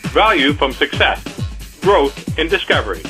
value from success, growth in discovery.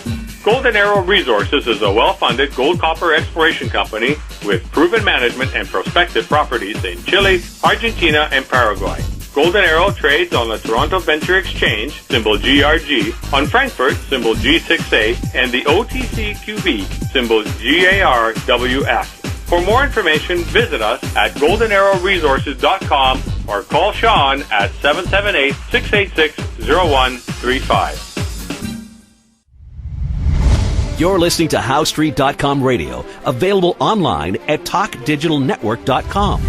Golden Arrow Resources is a well-funded gold-copper exploration company with proven management and prospective properties in Chile, Argentina, and Paraguay. Golden Arrow trades on the Toronto Venture Exchange, symbol GRG, on Frankfurt, symbol G6A, and the OTCQB, symbol GARWF. For more information, visit us at goldenarrowresources.com or call Sean at 778-686-0135. You're listening to HowStreet.com radio, available online at TalkDigitalNetwork.com.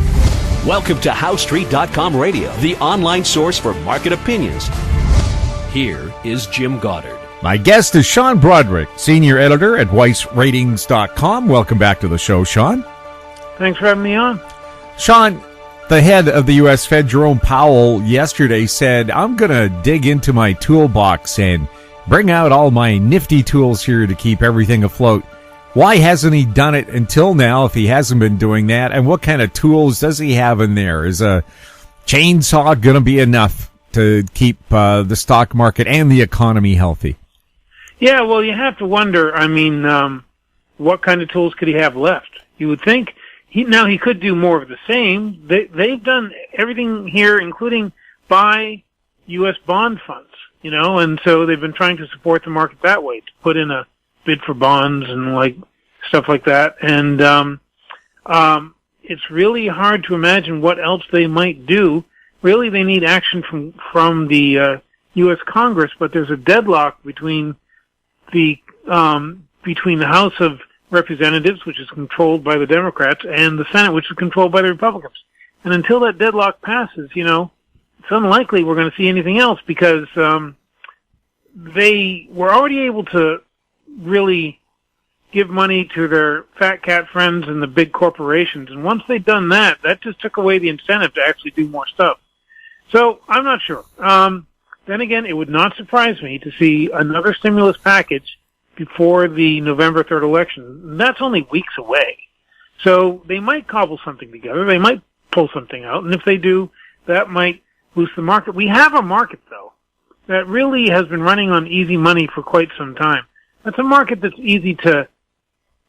Welcome to HowStreet.com radio, the online source for market opinions. Here is Jim Goddard. My guest is Sean Brodrick, senior editor at WeissRatings.com. Welcome back to the show, Sean. Thanks for having me on. Sean, the head of the U.S. Fed, Jerome Powell, yesterday said, I'm going to dig into my toolbox and bring out all my nifty tools here to keep everything afloat. Why hasn't he done it until now if he hasn't been doing that? And what kind of tools does he have in there? Is a chainsaw going to be enough to keep the stock market and the economy healthy? Yeah, well, you have to wonder, what kind of tools could he have left? You would think he could do more of the same. They've done everything here, including buy U.S. bond funds. And so they've been trying to support the market that way, to put in a bid for bonds and stuff like that. And it's really hard to imagine what else they might do. Really, they need action from the U.S. Congress, but there's a deadlock between the House of Representatives, which is controlled by the Democrats, and the Senate, which is controlled by the Republicans. And until that deadlock passes, it's unlikely we're going to see anything else, because they were already able to really give money to their fat cat friends and the big corporations. And once they'd done that, that just took away the incentive to actually do more stuff. So I'm not sure. Then again, it would not surprise me to see another stimulus package before the November 3rd election. And that's only weeks away. So they might cobble something together. They might pull something out. And if they do, that might boost the market. We have a market, though, that really has been running on easy money for quite some time. That's a market that's easy to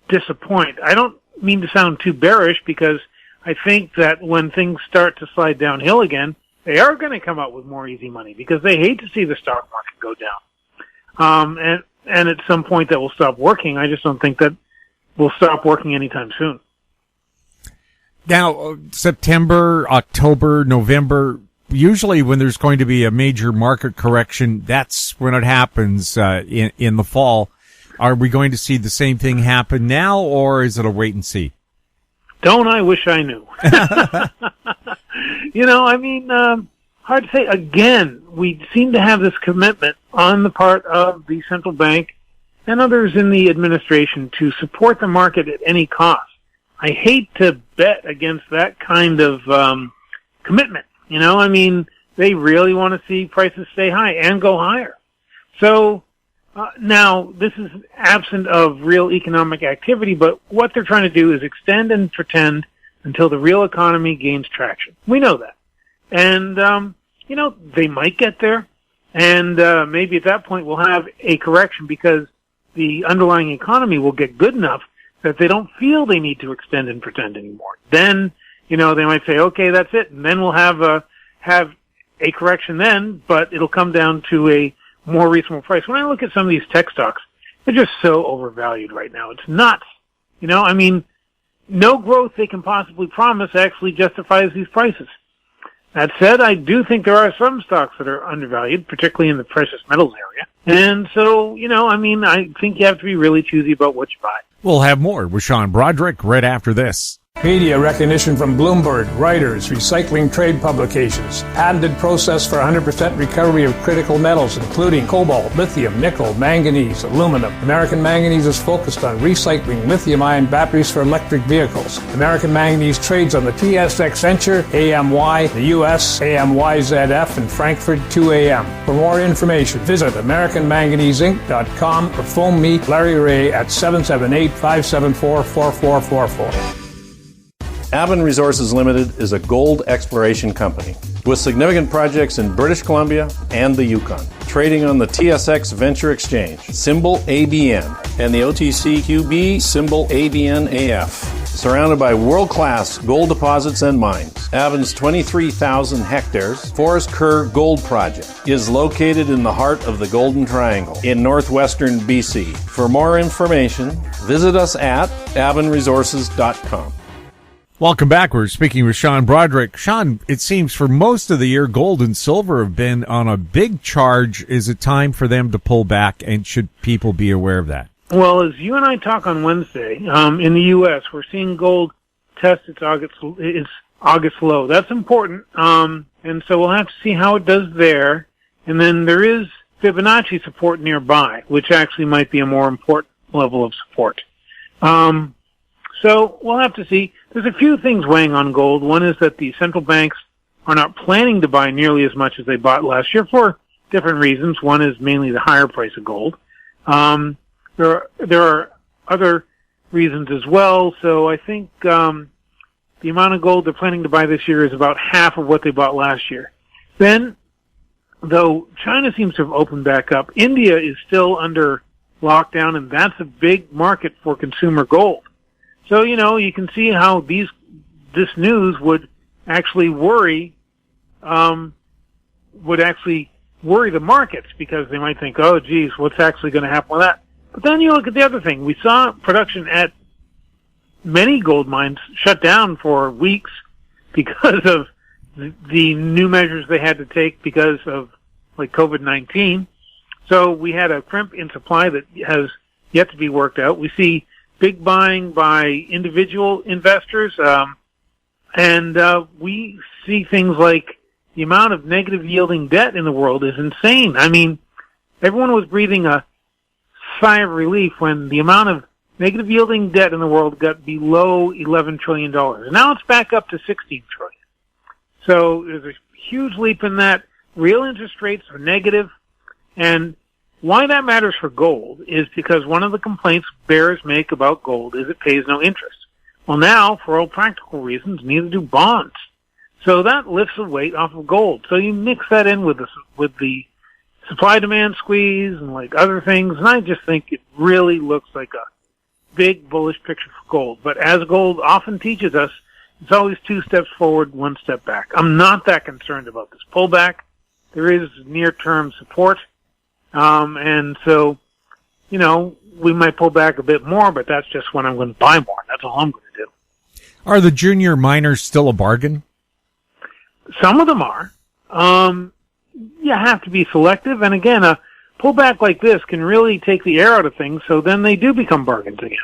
disappoint. I don't mean to sound too bearish, because I think that when things start to slide downhill again, they are going to come out with more easy money, because they hate to see the stock market go down. And at some point that will stop working. I just don't think that will stop working anytime soon. Now, September, October, November, usually when there's going to be a major market correction, that's when it happens in the fall. Are we going to see the same thing happen now, or is it a wait and see? Don't I wish I knew? Hard to say. Again, we seem to have this commitment on the part of the central bank and others in the administration to support the market at any cost. I hate to bet against that kind of commitment. They really want to see prices stay high and go higher. So now, this is absent of real economic activity, but what they're trying to do is extend and pretend until the real economy gains traction. We know that. And, they might get there, and maybe at that point we'll have a correction, because the underlying economy will get good enough that they don't feel they need to extend and pretend anymore. Then, they might say, okay, that's it, and then we'll have a correction then, but it'll come down to a more reasonable price. When I look at some of these tech stocks, they're just so overvalued right now. It's nuts. No growth they can possibly promise actually justifies these prices. That said, I do think there are some stocks that are undervalued, particularly in the precious metals area. And so, I think you have to be really choosy about what you buy. We'll have more with Sean Brodrick right after this. Media recognition from Bloomberg, Reuters, recycling trade publications. Patented process for 100% recovery of critical metals, including cobalt, lithium, nickel, manganese, aluminum. American Manganese is focused on recycling lithium-ion batteries for electric vehicles. American Manganese trades on the TSX Venture, AMY, the US, AMYZF, and Frankfurt 2AM. For more information, visit AmericanManganeseInc.com or phone me, Larry Ray, at 778-574-4444. Avon Resources Limited is a gold exploration company with significant projects in British Columbia and the Yukon. trading on the TSX Venture Exchange, symbol ABN, and the OTCQB, symbol ABNAF. Surrounded by world-class gold deposits and mines, Avon's 23,000 hectares Forest Kerr Gold Project is located in the heart of the Golden Triangle in northwestern BC. For more information, visit us at avonresources.com. Welcome back. We're speaking with Sean Brodrick. Sean, it seems for most of the year, gold and silver have been on a big charge. Is it time for them to pull back, and should people be aware of that? Well, as you and I talk on Wednesday, in the U.S., we're seeing gold test its August low. That's important, and so we'll have to see how it does there. And then there is Fibonacci support nearby, which actually might be a more important level of support. So we'll have to see. There's a few things weighing on gold. One is that the central banks are not planning to buy nearly as much as they bought last year for different reasons. One is mainly the higher price of gold. There are other reasons as well. So I think the amount of gold they're planning to buy this year is about half of what they bought last year. Then, though China seems to have opened back up, India is still under lockdown, and that's a big market for consumer gold. So, you can see how this news would actually worry the markets, because they might think, oh, geez, what's actually going to happen with that? But then you look at the other thing. We saw production at many gold mines shut down for weeks because of the new measures they had to take because of, like, COVID-19. So we had a crimp in supply that has yet to be worked out. We see big buying by individual investors, and we see things like the amount of negative yielding debt in the world is insane. I mean, everyone was breathing a sigh of relief when the amount of negative yielding debt in the world got below $11 trillion. And now it's back up to $16 trillion. So there's a huge leap in that. Real interest rates are negative. And why that matters for gold is because one of the complaints bears make about gold is it pays no interest. Well, now, for all practical reasons, neither do bonds. So that lifts the weight off of gold. So you mix that in with the supply-demand squeeze and like other things, and I just think it really looks like a big bullish picture for gold. But as gold often teaches us, it's always 2 steps forward, 1 step back. I'm not that concerned about this pullback. There is near-term support. And so, we might pull back a bit more, but that's just when I'm going to buy more. That's all I'm going to do. Are the junior miners still a bargain? Some of them are. You have to be selective. And again, a pullback like this can really take the air out of things, so then they do become bargains again.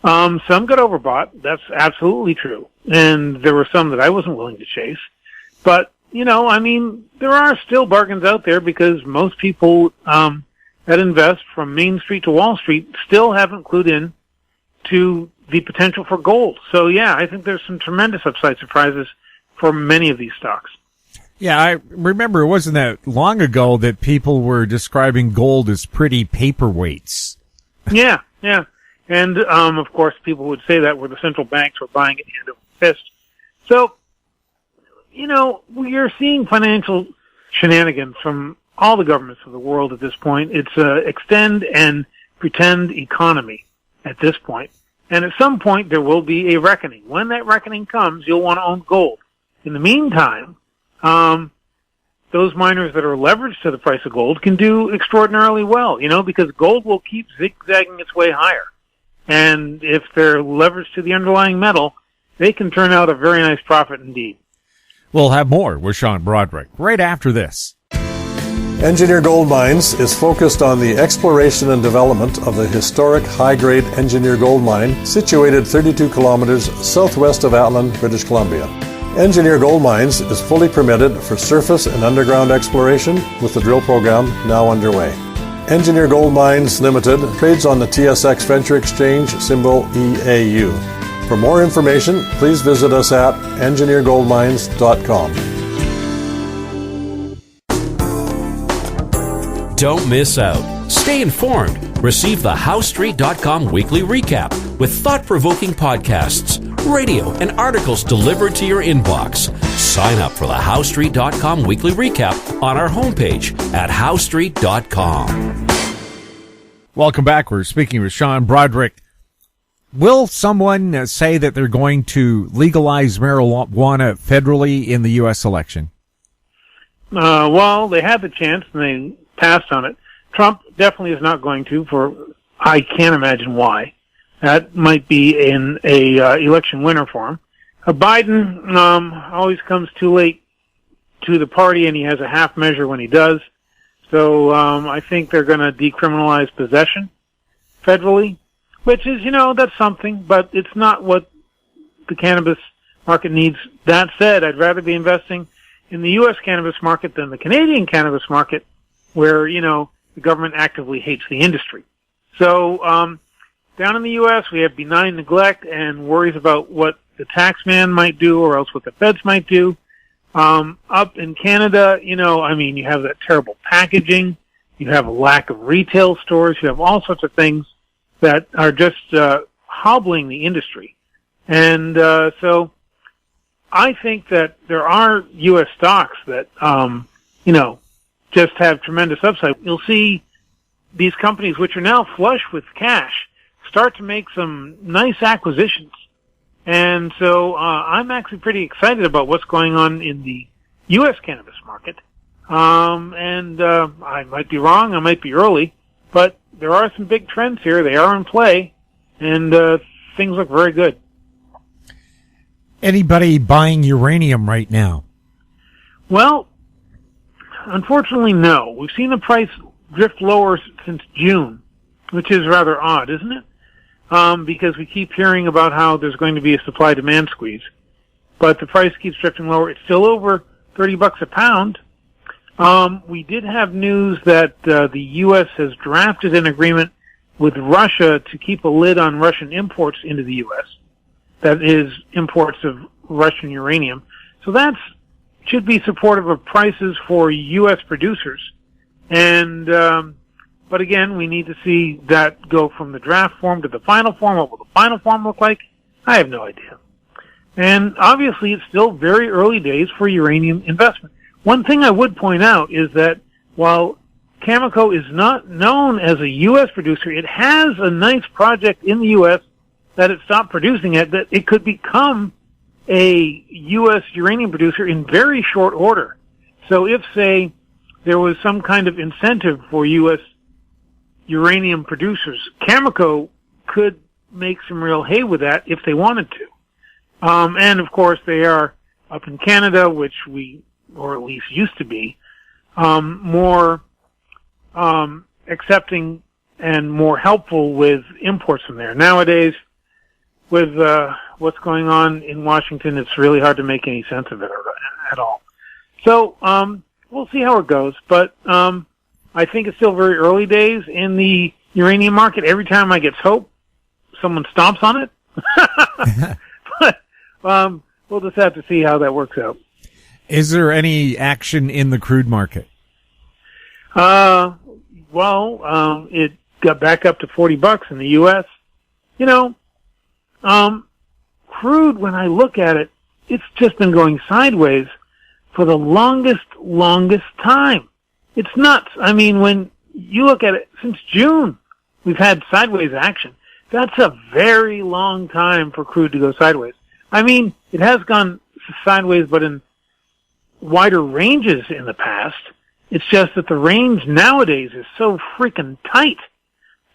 Some got overbought. That's absolutely true. And there were some that I wasn't willing to chase. But, there are still bargains out there because most people that invest from Main Street to Wall Street still haven't clued in to the potential for gold. So, yeah, I think there's some tremendous upside surprises for many of these stocks. Yeah, I remember it wasn't that long ago that people were describing gold as pretty paperweights. Yeah. And, of course, people would say that where the central banks were buying it hand over fist. So, we are seeing financial shenanigans from all the governments of the world at this point. It's a extend and pretend economy at this point. And at some point, there will be a reckoning. When that reckoning comes, you'll want to own gold. In the meantime, those miners that are leveraged to the price of gold can do extraordinarily well, because gold will keep zigzagging its way higher. And if they're leveraged to the underlying metal, they can turn out a very nice profit indeed. We'll have more with Sean Brodrick right after this. Engineer Gold Mines is focused on the exploration and development of the historic high-grade Engineer Gold Mine situated 32 kilometers southwest of Atlan, British Columbia. Engineer Gold Mines is fully permitted for surface and underground exploration with the drill program now underway. Engineer Gold Mines Limited trades on the TSX Venture Exchange, symbol EAU. For more information, please visit us at engineergoldmines.com. Don't miss out. Stay informed. Receive the HowStreet.com weekly recap with thought-provoking podcasts, radio, and articles delivered to your inbox. Sign up for the HowStreet.com weekly recap on our homepage at HowStreet.com. Welcome back. We're speaking with Sean Brodrick. Will someone say that they're going to legalize marijuana federally in the U.S. election? Well, they had the chance and they passed on it. Trump definitely is not going to, for I can't imagine why. That might be in a election winner for him. Biden always comes too late to the party, and he has a half measure when he does. So I think they're going to decriminalize possession federally, which is, that's something, but it's not what the cannabis market needs. That said, I'd rather be investing in the U.S. cannabis market than the Canadian cannabis market, where, the government actively hates the industry. So down in the U.S., we have benign neglect and worries about what the tax man might do or else what the feds might do. Up in Canada, you have that terrible packaging. You have a lack of retail stores. You have all sorts of things that are just hobbling the industry. And so I think that there are U.S. stocks that, just have tremendous upside. You'll see these companies, which are now flush with cash, start to make some nice acquisitions. And so I'm actually pretty excited about what's going on in the U.S. cannabis market. And I might be wrong, I might be early, but there are some big trends here. They are in play, and things look very good. Anybody buying uranium right now? Well, unfortunately, no. We've seen the price drift lower since June, which is rather odd, isn't it? Because we keep hearing about how there's going to be a supply-demand squeeze. But the price keeps drifting lower. It's still over $30 a pound. We did have news that the U.S. has drafted an agreement with Russia to keep a lid on Russian imports into the U.S. That is, imports of Russian uranium. So that should be supportive of prices for U.S. producers. And but again, we need to see that go from the draft form to the final form. What will the final form look like? I have no idea. And obviously, it's still very early days for uranium investment. One thing I would point out is that while Cameco is not known as a U.S. producer, it has a nice project in the U.S. that it stopped producing it, that it could become a U.S. uranium producer in very short order. So if, say, there was some kind of incentive for U.S. uranium producers, Cameco could make some real hay with that if they wanted to. And of course they are up in Canada, which we, or at least used to be, more accepting and more helpful with imports from there. Nowadays, with what's going on in Washington, it's really hard to make any sense of it at all. So we'll see how it goes, but I think it's still very early days in the uranium market. Every time I get hope, someone stomps on it. But we'll just have to see how that works out. Is there any action in the crude market? It got back up to $40 in the U.S. Crude, when I look at it, it's just been going sideways for the longest time. It's nuts. I mean, when you look at it, since June, we've had sideways action. That's a very long time for crude to go sideways. I mean, it has gone sideways, but in wider ranges in the past. It's just that the range nowadays is so freaking tight.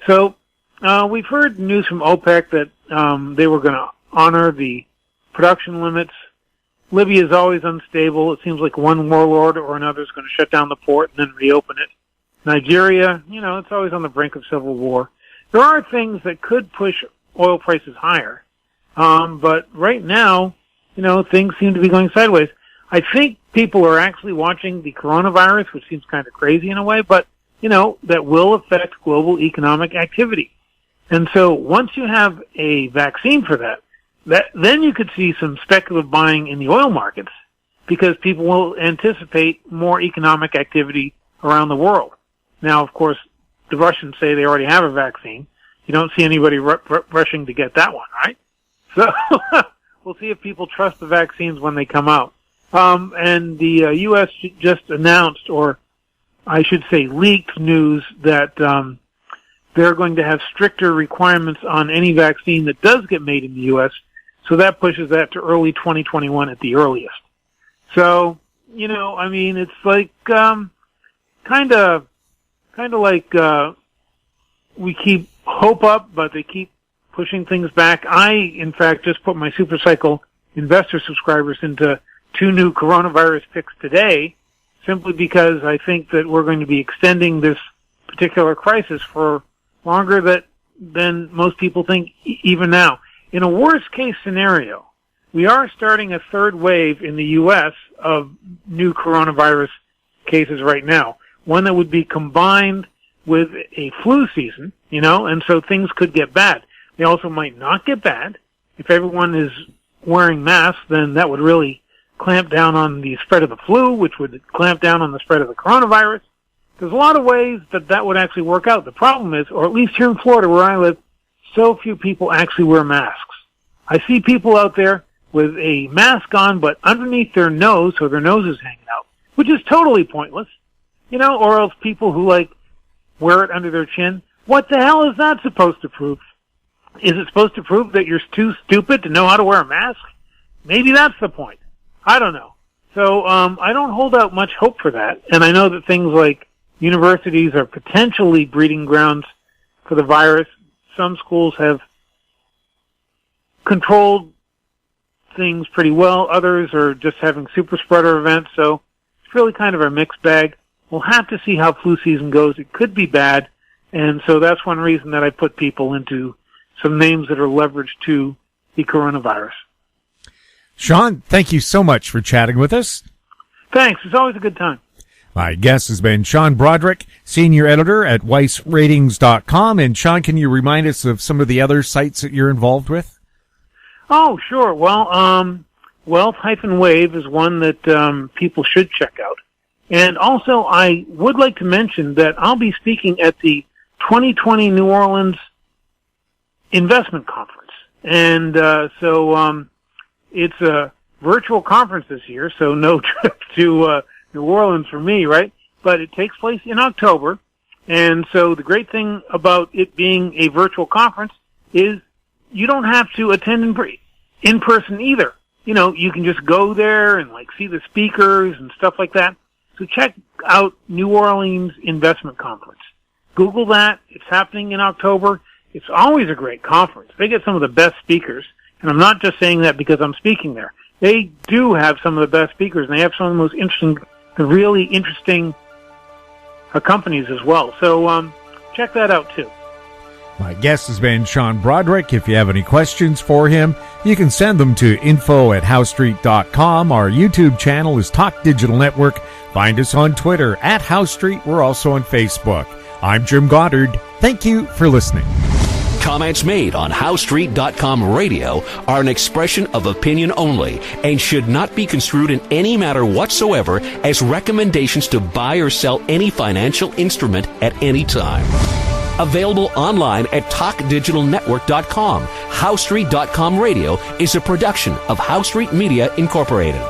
So, we've heard news from OPEC that they were going to honor the production limits. Libya is always unstable. It seems like one warlord or another is going to shut down the port and then reopen it. Nigeria, it's always on the brink of civil war. There are things that could push oil prices higher. But right now, things seem to be going sideways. I think people are actually watching the coronavirus, which seems kind of crazy in a way, but, that will affect global economic activity. And so once you have a vaccine for that, then you could see some speculative buying in the oil markets because people will anticipate more economic activity around the world. Now, of course, the Russians say they already have a vaccine. You don't see anybody rushing to get that one, right? So we'll see if people trust the vaccines when they come out. And the U.S. just announced, or I should say leaked news, that they're going to have stricter requirements on any vaccine that does get made in the U.S., so that pushes that to early 2021 at the earliest. So, I mean, it's like kind of like we keep hope up, but they keep pushing things back. I, in fact, just put my Supercycle investor subscribers into 2 new coronavirus picks today, simply because I think that we're going to be extending this particular crisis for longer than most people think even now. In a worst-case scenario, we are starting a third wave in the U.S. of new coronavirus cases right now, one that would be combined with a flu season, and so things could get bad. They also might not get bad. If everyone is wearing masks, then that would really clamp down on the spread of the flu, which would clamp down on the spread of the coronavirus. There's a lot of ways that would actually work out. The problem is, or at least here in Florida where I live, so few people actually wear masks. I see people out there with a mask on, but underneath their nose, so their nose is hanging out, which is totally pointless, or else people who wear it under their chin. What the hell is that supposed to prove? Is it supposed to prove that you're too stupid to know how to wear a mask? Maybe that's the point. I don't know. So, I don't hold out much hope for that. And I know that things like universities are potentially breeding grounds for the virus. Some schools have controlled things pretty well. Others are just having super spreader events. So it's really kind of a mixed bag. We'll have to see how flu season goes. It could be bad. And so that's one reason that I put people into some names that are leveraged to the coronavirus. Sean, thank you so much for chatting with us. Thanks. It's always a good time. My guest has been Sean Brodrick, senior editor at WeissRatings.com. And Sean, can you remind us of some of the other sites that you're involved with? Oh, sure. Well, Wealth-Wave is one that people should check out. And also, I would like to mention that I'll be speaking at the 2020 New Orleans Investment Conference. And so it's a virtual conference this year, so no trip to New Orleans for me, right? But it takes place in October. And so the great thing about it being a virtual conference is you don't have to attend in person either. You can just go there and see the speakers and stuff like that. So check out New Orleans Investment Conference. Google that. It's happening in October. It's always a great conference. They get some of the best speakers. And I'm not just saying that because I'm speaking there. They do have some of the best speakers, and they have some of the most interesting, really interesting companies as well. So check that out, too. My guest has been Sean Brodrick. If you have any questions for him, you can send them to info@HowStreet.com. Our YouTube channel is Talk Digital Network. Find us on Twitter @HowStreet. We're also on Facebook. I'm Jim Goddard. Thank you for listening. Comments made on HowStreet.com radio are an expression of opinion only and should not be construed in any matter whatsoever as recommendations to buy or sell any financial instrument at any time. Available online at TalkDigitalNetwork.com. HowStreet.com radio is a production of HowStreet Media Incorporated.